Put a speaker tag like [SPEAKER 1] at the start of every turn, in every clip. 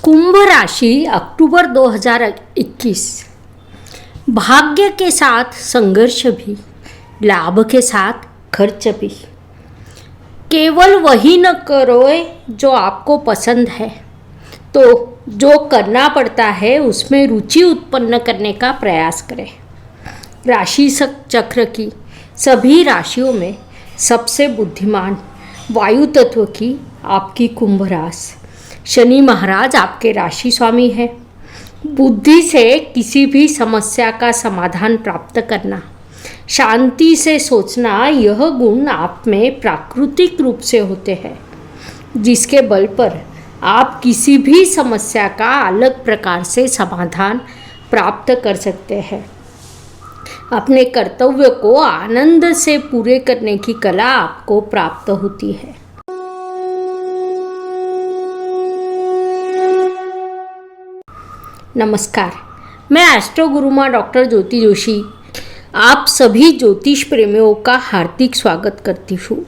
[SPEAKER 1] कुंभ राशि अक्टूबर 2021। भाग्य के साथ संघर्ष भी, लाभ के साथ खर्च भी। केवल वही न करो जो आपको पसंद है, तो जो करना पड़ता है उसमें रुचि उत्पन्न करने का प्रयास करें। राशि चक्र की सभी राशियों में सबसे बुद्धिमान वायु तत्व की आपकी कुंभ राशि। शनि महाराज आपके राशि स्वामी है। बुद्धि से किसी भी समस्या का समाधान प्राप्त करना, शांति से सोचना, यह गुण आप में प्राकृतिक रूप से होते हैं, जिसके बल पर आप किसी भी समस्या का अलग प्रकार से समाधान प्राप्त कर सकते हैं। अपने कर्तव्य को आनंद से पूरे करने की कला आपको प्राप्त होती है। नमस्कार, मैं एस्ट्रो गुरुमा डॉक्टर ज्योति जोशी आप सभी ज्योतिष प्रेमियों का हार्दिक स्वागत करती हूँ।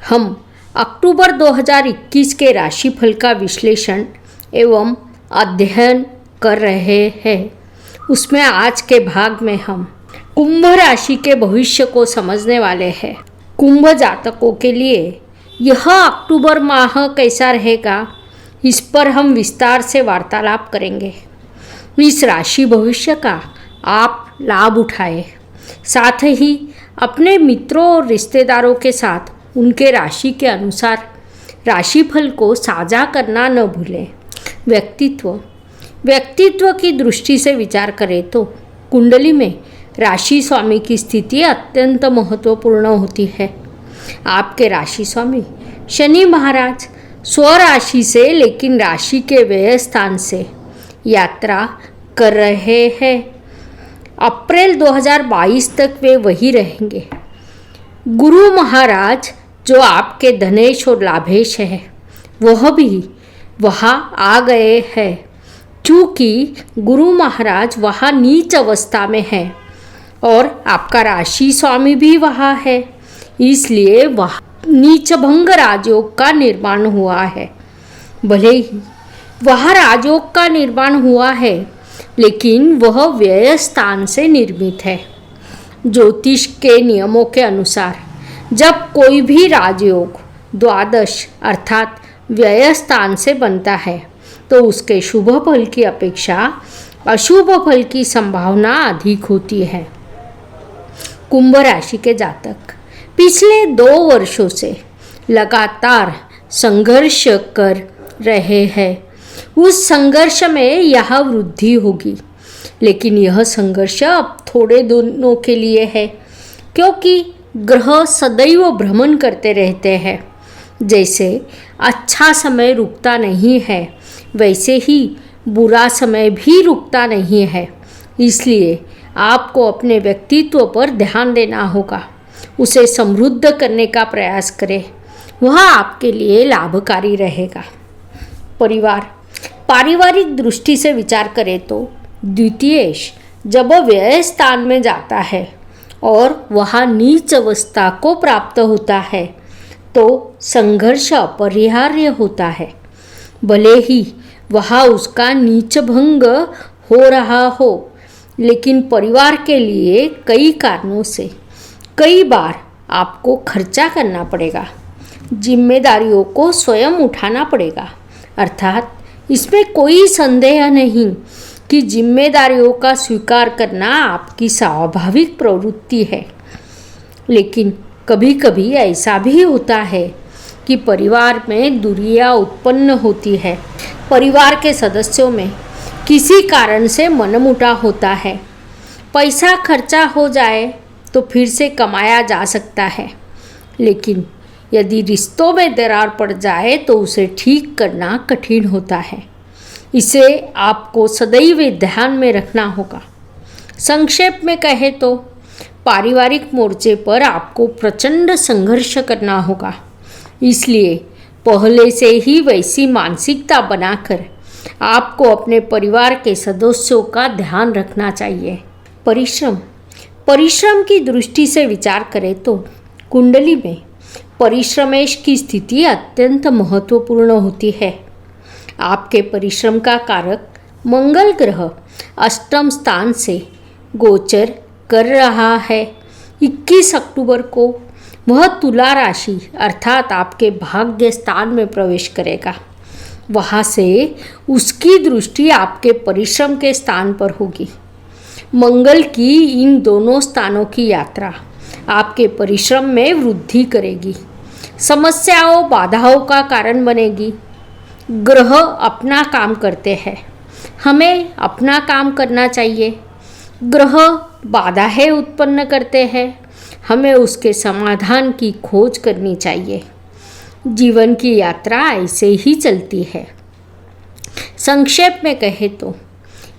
[SPEAKER 1] हम अक्टूबर 2021 के राशिफल का विश्लेषण एवं अध्ययन कर रहे हैं। उसमें आज के भाग में हम कुंभ राशि के भविष्य को समझने वाले हैं। कुंभ जातकों के लिए यह अक्टूबर माह कैसा रहेगा, इस पर हम विस्तार से वार्तालाप करेंगे। इस राशि भविष्य का आप लाभ उठाएं, साथ ही अपने मित्रों और रिश्तेदारों के साथ उनके राशि के अनुसार राशिफल को साझा करना न भूलें। व्यक्तित्व की दृष्टि से विचार करें तो कुंडली में राशि स्वामी की स्थिति अत्यंत महत्वपूर्ण होती है। आपके राशि स्वामी शनि महाराज स्वराशि से लेकिन राशि के व्यय स्थान से यात्रा कर रहे हैं। अप्रैल 2022 तक वे वही रहेंगे। गुरु महाराज जो आपके धनेश और लाभेश है, वह भी वहाँ आ गए हैं। चूँकि गुरु महाराज वहाँ नीच अवस्था में है और आपका राशि स्वामी भी वहाँ है, इसलिए वह नीचभंग राजयोग का निर्माण हुआ है। भले ही वह राजयोग का निर्माण हुआ है, लेकिन वह व्यय स्थान से निर्मित है। ज्योतिष के नियमों के अनुसार जब कोई भी राजयोग द्वादश अर्थात व्यय स्थान से बनता है, तो उसके शुभ फल की अपेक्षा अशुभ फल की संभावना अधिक होती है। कुंभ राशि के जातक पिछले 2 वर्षों से लगातार संघर्ष कर रहे हैं। उस संघर्ष में यह वृद्धि होगी, लेकिन यह संघर्ष अब थोड़े दिनों के लिए है, क्योंकि ग्रह सदैव भ्रमण करते रहते हैं। जैसे अच्छा समय रुकता नहीं है, वैसे ही बुरा समय भी रुकता नहीं है। इसलिए आपको अपने व्यक्तित्व पर ध्यान देना होगा, उसे समृद्ध करने का प्रयास करें, वह आपके लिए लाभकारी रहेगा। पारिवारिक दृष्टि से विचार करें तो द्वितीयेश जब व्यय स्थान में जाता है और वहाँ नीच अवस्था को प्राप्त होता है, तो संघर्ष अपरिहार्य होता है। भले ही वहाँ उसका नीच भंग हो रहा हो, लेकिन परिवार के लिए कई कारणों से कई बार आपको खर्चा करना पड़ेगा, जिम्मेदारियों को स्वयं उठाना पड़ेगा। अर्थात इसमें कोई संदेह नहीं कि जिम्मेदारियों का स्वीकार करना आपकी स्वाभाविक प्रवृत्ति है। लेकिन कभी कभी ऐसा भी होता है कि परिवार में दूरियां उत्पन्न होती है। परिवार के सदस्यों में किसी कारण से मनमुटाव होता है। पैसा खर्चा हो जाए तो फिर से कमाया जा सकता है, लेकिन यदि रिश्तों में दरार पड़ जाए तो उसे ठीक करना कठिन होता है। इसे आपको सदैव ध्यान में रखना होगा। संक्षेप में कहें तो पारिवारिक मोर्चे पर आपको प्रचंड संघर्ष करना होगा। इसलिए पहले से ही वैसी मानसिकता बनाकर आपको अपने परिवार के सदस्यों का ध्यान रखना चाहिए। परिश्रम की दृष्टि से विचार करें तो कुंडली में परिश्रमेश की स्थिति अत्यंत महत्वपूर्ण होती है। आपके परिश्रम का कारक मंगल ग्रह अष्टम स्थान से गोचर कर रहा है। 21 अक्टूबर को वह तुला राशि अर्थात आपके भाग्य स्थान में प्रवेश करेगा। वहाँ से उसकी दृष्टि आपके परिश्रम के स्थान पर होगी। मंगल की इन दोनों स्थानों की यात्रा आपके परिश्रम में वृद्धि करेगी, समस्याओं बाधाओं का कारण बनेगी। ग्रह अपना काम करते हैं, हमें अपना काम करना चाहिए। ग्रह बाधाएं उत्पन्न करते हैं, हमें उसके समाधान की खोज करनी चाहिए। जीवन की यात्रा ऐसे ही चलती है। संक्षेप में कहे तो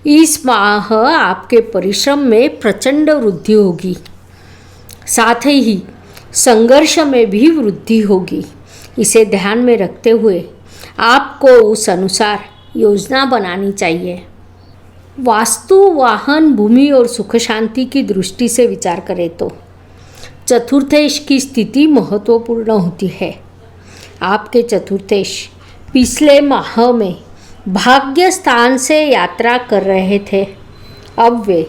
[SPEAKER 1] इस माह आपके परिश्रम में प्रचंड वृद्धि होगी, साथ ही संघर्ष में भी वृद्धि होगी। इसे ध्यान में रखते हुए आपको उस अनुसार योजना बनानी चाहिए। वास्तु, वाहन, भूमि और सुख शांति की दृष्टि से विचार करें तो चतुर्थेश की स्थिति महत्वपूर्ण होती है। आपके चतुर्थेश पिछले माह में भाग्य स्थान से यात्रा कर रहे थे, अब वे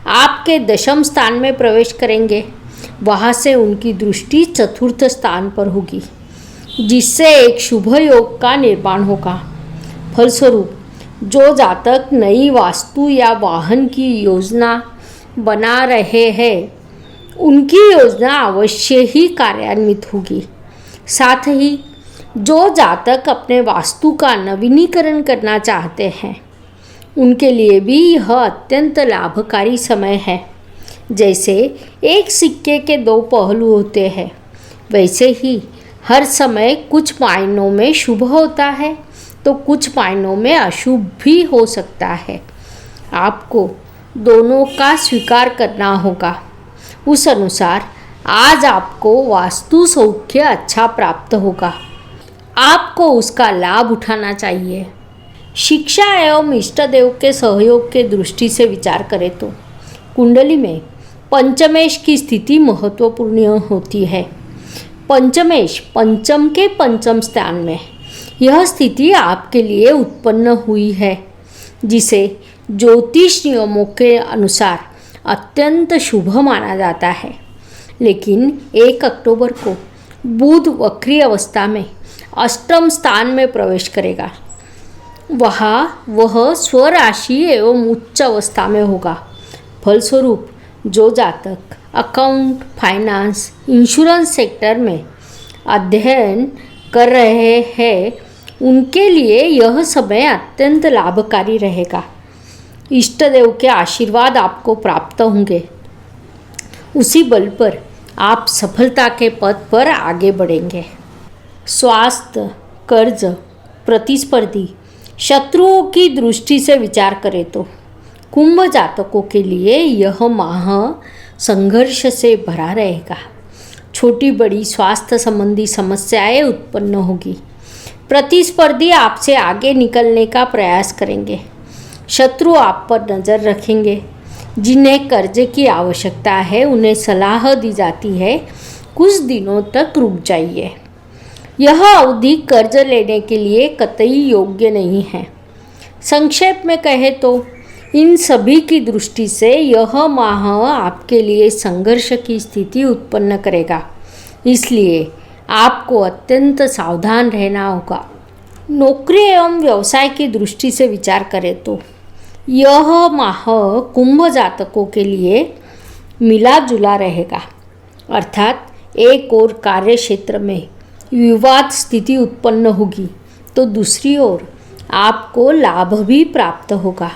[SPEAKER 1] आपके दशम स्थान में प्रवेश करेंगे। वहाँ से उनकी दृष्टि चतुर्थ स्थान पर होगी, जिससे एक शुभ योग का निर्माण होगा। फलस्वरूप जो जातक नई वास्तु या वाहन की योजना बना रहे हैं, उनकी योजना अवश्य ही कार्यान्वित होगी। साथ ही जो जातक अपने वास्तु का नवीनीकरण करना चाहते हैं, उनके लिए भी यह अत्यंत लाभकारी समय है। जैसे एक सिक्के के दो पहलू होते हैं, वैसे ही हर समय कुछ मायनों में शुभ होता है तो कुछ मायनों में अशुभ भी हो सकता है। आपको दोनों का स्वीकार करना होगा। उस अनुसार आज आपको वास्तु सौख्य अच्छा प्राप्त होगा, आपको उसका लाभ उठाना चाहिए। शिक्षा एवं इष्ट देव के सहयोग के दृष्टि से विचार करें तो कुंडली में पंचमेश की स्थिति महत्वपूर्ण होती है। पंचमेश पंचम के पंचम स्थान में यह स्थिति आपके लिए उत्पन्न हुई है, जिसे ज्योतिष नियमों के अनुसार अत्यंत शुभ माना जाता है। लेकिन 1 अक्टूबर को बुध वक्री अवस्था में अष्टम स्थान में प्रवेश करेगा। वह स्वराशि एवं उच्च अवस्था में होगा। फलस्वरूप जो जातक अकाउंट, फाइनेंस, इंश्योरेंस सेक्टर में अध्ययन कर रहे हैं, उनके लिए यह समय अत्यंत लाभकारी रहेगा। इष्ट देव के आशीर्वाद आपको प्राप्त होंगे। उसी बल पर आप सफलता के पथ पर आगे बढ़ेंगे। स्वास्थ्य, कर्ज, प्रतिस्पर्धी, शत्रुओं की दृष्टि से विचार करें तो कुंभ जातकों के लिए यह माह संघर्ष से भरा रहेगा। छोटी बड़ी स्वास्थ्य संबंधी समस्याएं उत्पन्न होगी। प्रतिस्पर्धी आपसे आगे निकलने का प्रयास करेंगे। शत्रु आप पर नज़र रखेंगे। जिन्हें कर्ज की आवश्यकता है, उन्हें सलाह दी जाती है कुछ दिनों तक रुक जाइए। यह अवधि कर्ज लेने के लिए कतई योग्य नहीं है। संक्षेप में कहे तो इन सभी की दृष्टि से यह माह आपके लिए संघर्ष की स्थिति उत्पन्न करेगा, इसलिए आपको अत्यंत सावधान रहना होगा। नौकरी एवं व्यवसाय की दृष्टि से विचार करें तो यह माह कुंभ जातकों के लिए मिला जुला रहेगा, अर्थात एक ओर कार्य क्षेत्र में विवाद स्थिति उत्पन्न होगी तो दूसरी ओर आपको लाभ भी प्राप्त होगा।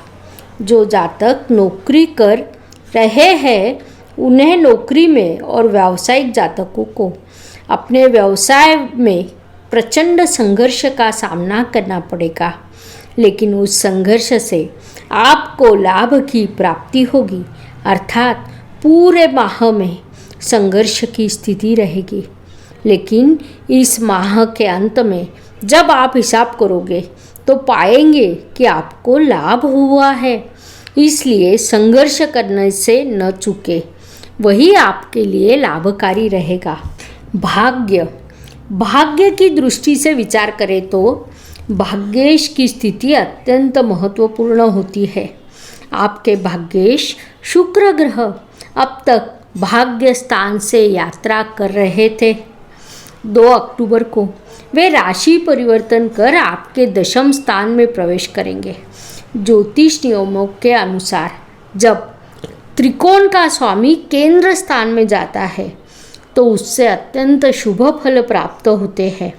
[SPEAKER 1] जो जातक नौकरी कर रहे हैं, उन्हें नौकरी में और व्यावसायिक जातकों को अपने व्यवसाय में प्रचंड संघर्ष का सामना करना पड़ेगा, लेकिन उस संघर्ष से आपको लाभ की प्राप्ति होगी, अर्थात पूरे माह में संघर्ष की स्थिति रहेगी। लेकिन इस माह के अंत में जब आप हिसाब करोगे तो पाएंगे कि आपको लाभ हुआ है, इसलिए संघर्ष करने से न चूके, वही आपके लिए लाभकारी रहेगा। भाग्य की दृष्टि से विचार करें तो भाग्येश की स्थिति अत्यंत महत्वपूर्ण होती है। आपके भाग्येश शुक्र ग्रह अब तक भाग्य स्थान से यात्रा कर रहे थे। 2 अक्टूबर को वे राशि परिवर्तन कर आपके दशम स्थान में प्रवेश करेंगे। ज्योतिष नियमों के अनुसार जब त्रिकोण का स्वामी केंद्र स्थान में जाता है तो उससे अत्यंत शुभ फल प्राप्त होते हैं।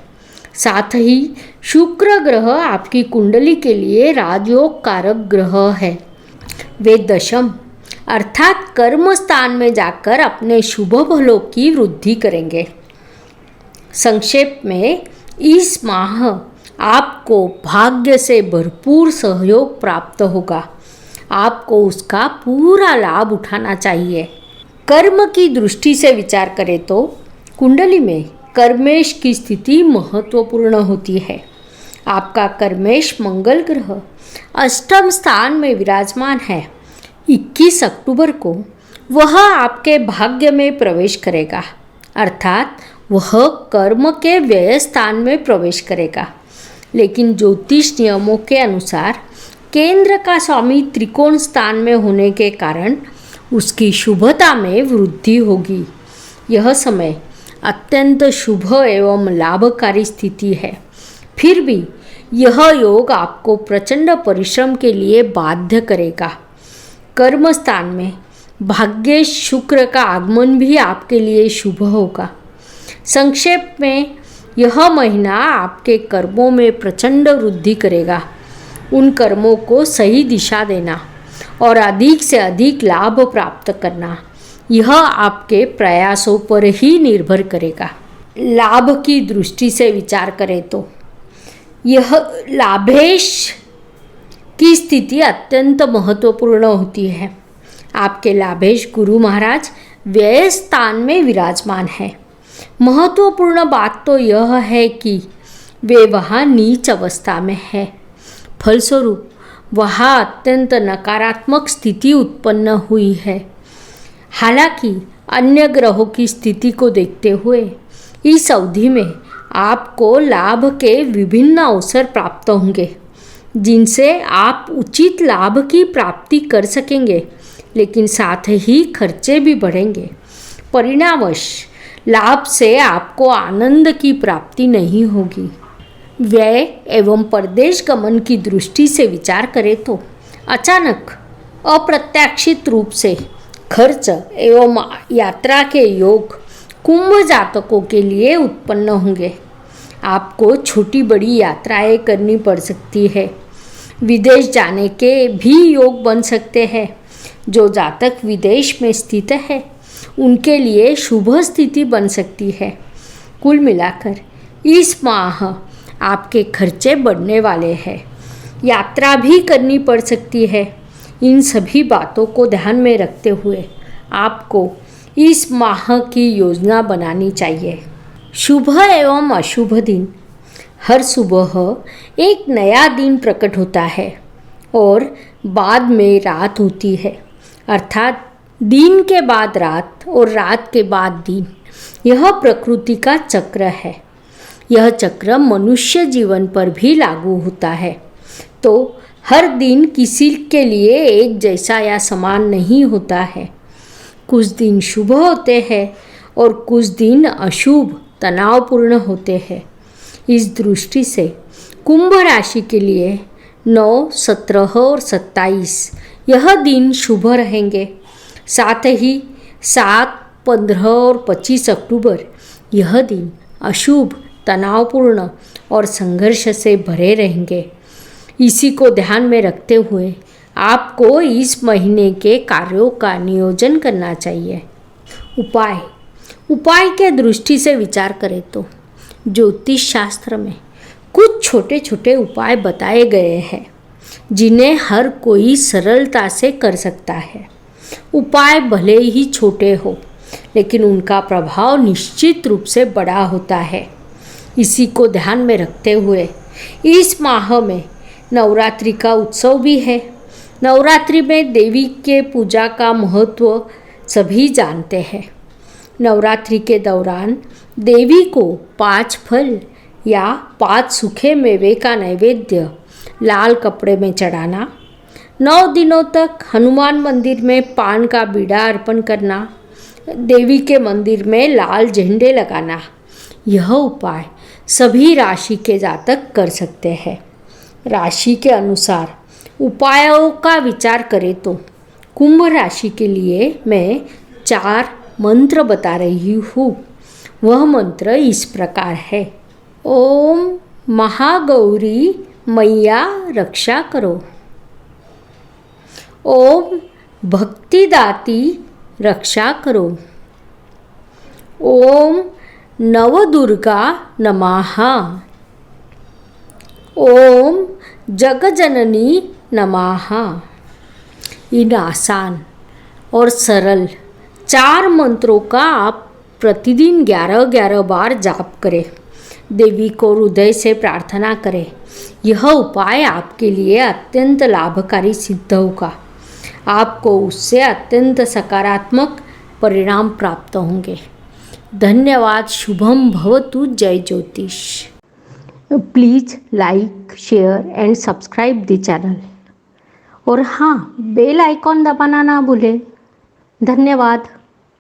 [SPEAKER 1] साथ ही शुक्र ग्रह आपकी कुंडली के लिए राजयोग कारक ग्रह है। वे दशम अर्थात कर्म स्थान में जाकर अपने शुभ फलों की वृद्धि करेंगे। संक्षेप में इस माह आपको भाग्य से भरपूर सहयोग प्राप्त होगा। आपको उसका पूरा लाभ उठाना चाहिए। कर्म की दृष्टि से विचार करें तो कुंडली में कर्मेश की स्थिति महत्वपूर्ण होती है। आपका कर्मेश मंगल ग्रह अष्टम स्थान में विराजमान है। 21 अक्टूबर को वह आपके भाग्य में प्रवेश करेगा, अर्थात वह कर्म के व्यय स्थान में प्रवेश करेगा। लेकिन ज्योतिष नियमों के अनुसार केंद्र का स्वामी त्रिकोण स्थान में होने के कारण उसकी शुभता में वृद्धि होगी। यह समय अत्यंत शुभ एवं लाभकारी स्थिति है। फिर भी यह योग आपको प्रचंड परिश्रम के लिए बाध्य करेगा। कर्म स्थान में भाग्येश शुक्र का आगमन भी आपके लिए शुभ होगा। संक्षेप में यह महीना आपके कर्मों में प्रचंड वृद्धि करेगा। उन कर्मों को सही दिशा देना और अधिक से अधिक लाभ प्राप्त करना, यह आपके प्रयासों पर ही निर्भर करेगा। लाभ की दृष्टि से विचार करें तो यह लाभेश की स्थिति अत्यंत महत्वपूर्ण होती है। आपके लाभेश गुरु महाराज व्यय स्थान में विराजमान है। महत्वपूर्ण बात तो यह है कि वे वहाँ नीच अवस्था में है। फलस्वरूप वहाँ अत्यंत नकारात्मक स्थिति उत्पन्न हुई है। हालांकि अन्य ग्रहों की स्थिति को देखते हुए इस अवधि में आपको लाभ के विभिन्न अवसर प्राप्त होंगे, जिनसे आप उचित लाभ की प्राप्ति कर सकेंगे, लेकिन साथ ही खर्चे भी बढ़ेंगे। परिणामवश लाभ से आपको आनंद की प्राप्ति नहीं होगी। व्यय एवं परदेश गमन की दृष्टि से विचार करें तो अचानक अप्रत्याशित रूप से खर्च एवं यात्रा के योग कुंभ जातकों के लिए उत्पन्न होंगे। आपको छोटी बड़ी यात्राएं करनी पड़ सकती है। विदेश जाने के भी योग बन सकते हैं। जो जातक विदेश में स्थित है उनके लिए शुभ स्थिति बन सकती है। कुल मिलाकर इस माह आपके खर्चे बढ़ने वाले हैं। यात्रा भी करनी पड़ सकती है। इन सभी बातों को ध्यान में रखते हुए आपको इस माह की योजना बनानी चाहिए। शुभ एवं अशुभ दिन। हर सुबह एक नया दिन प्रकट होता है और बाद में रात होती है, अर्थात दिन के बाद रात और रात के बाद दिन। यह प्रकृति का चक्र है। यह चक्र मनुष्य जीवन पर भी लागू होता है। तो हर दिन किसी के लिए एक जैसा या समान नहीं होता है। कुछ दिन शुभ होते हैं और कुछ दिन अशुभ तनावपूर्ण होते हैं। इस दृष्टि से कुंभ राशि के लिए 9, 17 और 27 यह दिन शुभ रहेंगे। साथ ही 7, 15 और 25 अक्टूबर यह दिन अशुभ, तनावपूर्ण और संघर्ष से भरे रहेंगे। इसी को ध्यान में रखते हुए आपको इस महीने के कार्यों का नियोजन करना चाहिए। उपाय के दृष्टि से विचार करें तो ज्योतिष शास्त्र में कुछ छोटे छोटे उपाय बताए गए हैं, जिन्हें हर कोई सरलता से कर सकता है। उपाय भले ही छोटे हो, लेकिन उनका प्रभाव निश्चित रूप से बड़ा होता है। इसी को ध्यान में रखते हुए इस माह में नवरात्रि का उत्सव भी है। नवरात्रि में देवी के पूजा का महत्व सभी जानते हैं। नवरात्रि के दौरान देवी को 5 फल या 5 सूखे मेवे का नैवेद्य लाल कपड़े में चढ़ाना, 9 दिनों तक हनुमान मंदिर में पान का बीड़ा अर्पण करना, देवी के मंदिर में लाल झंडे लगाना, यह उपाय सभी राशि के जातक कर सकते हैं। राशि के अनुसार उपायों का विचार करें तो कुंभ राशि के लिए मैं 4 मंत्र बता रही हूँ। वह मंत्र इस प्रकार है। ओम महागौरी मैया रक्षा करो। ओम भक्तिदाती रक्षा करो। ओम नवदुर्गा नमः। ओम जगजननी नमः। इन आसान और सरल 4 मंत्रों का आप प्रतिदिन 11-11 बार जाप करें। देवी को हृदय से प्रार्थना करें। यह उपाय आपके लिए अत्यंत लाभकारी सिद्ध होगा। आपको उससे अत्यंत सकारात्मक परिणाम प्राप्त होंगे। धन्यवाद। शुभम भवतु। जय ज्योतिष। Please like, share and subscribe the channel. और हाँ, बेल आइकॉन दबाना ना भूलें। धन्यवाद।